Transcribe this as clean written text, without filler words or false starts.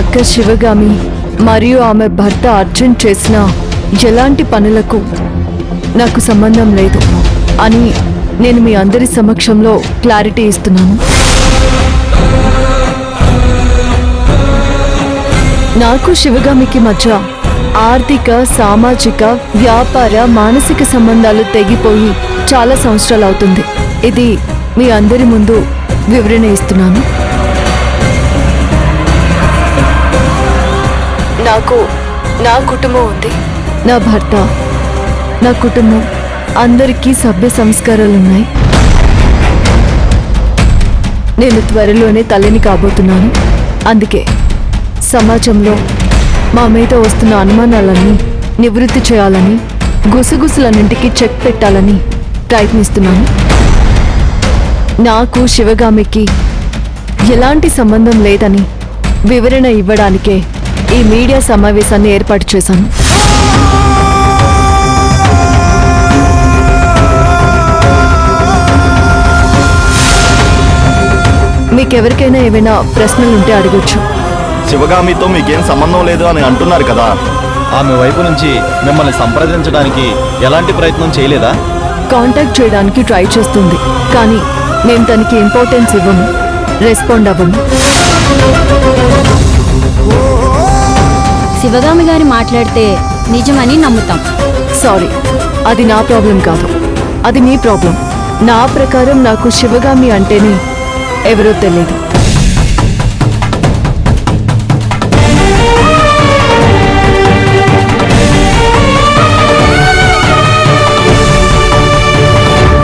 అక్క శివగామి మరియు ఆమె భర్త అర్జున్ చేసిన ఎలాంటి పనులకు నాకు సంబంధం లేదు అని నేను మీ అందరి సమక్షంలో క్లారిటీ ఇస్తున్నాను. నాకు శివగామికి మధ్య ఆర్థిక, సామాజిక, వ్యాపార, మానసిక సంబంధాలు తెగిపోయి చాలా సంవత్సరాలు అవుతుంది. ఇది మీ అందరి ముందు వివరణ ఇస్తున్నాను. నాకు నా కుటుంబం ఉంది, నా భర్త, నా కుటుంబం, అందరికీ సభ్య సంస్కారాలున్నాయి. నేను త్వరలోనే తల్లిని కాబోతున్నాను. అందుకే సమాజంలో మా మీద వస్తున్న అనుమానాలన్నీ నివృత్తి చేయాలని, గుసగుసలన్నింటికి చెక్ పెట్టాలని ప్రయత్నిస్తున్నాను. నాకు శివగామికి ఎలాంటి సంబంధం లేదని వివరణ ఇవ్వడానికే ఈ మీడియా సమావేశాన్ని ఏర్పాటు చేశాను. మీకెవరికైనా ఏమైనా ప్రశ్నలుంటే అడగొచ్చు. శివగామితో మీకేం సంబంధం లేదు అని అంటున్నారు కదా, ఆమె వైపు నుంచి మిమ్మల్ని సంప్రదించడానికి ఎలాంటి ప్రయత్నం చేయలేదా? కాంటాక్ట్ చేయడానికి ట్రై చేస్తుంది, కానీ నేను తనకి ఇంపార్టెన్స్ ఇవ్వను, రెస్పాండ్ అవ్వను. శివగామి గారి మాట్లాడితే నిజమని నమ్ముతాం. సారీ, అది నా ప్రాబ్లం కాదు, అది మీ ప్రాబ్లం. నా ప్రకారం నాకు శివగామి అంటేనే ఎవరో తెలియదు.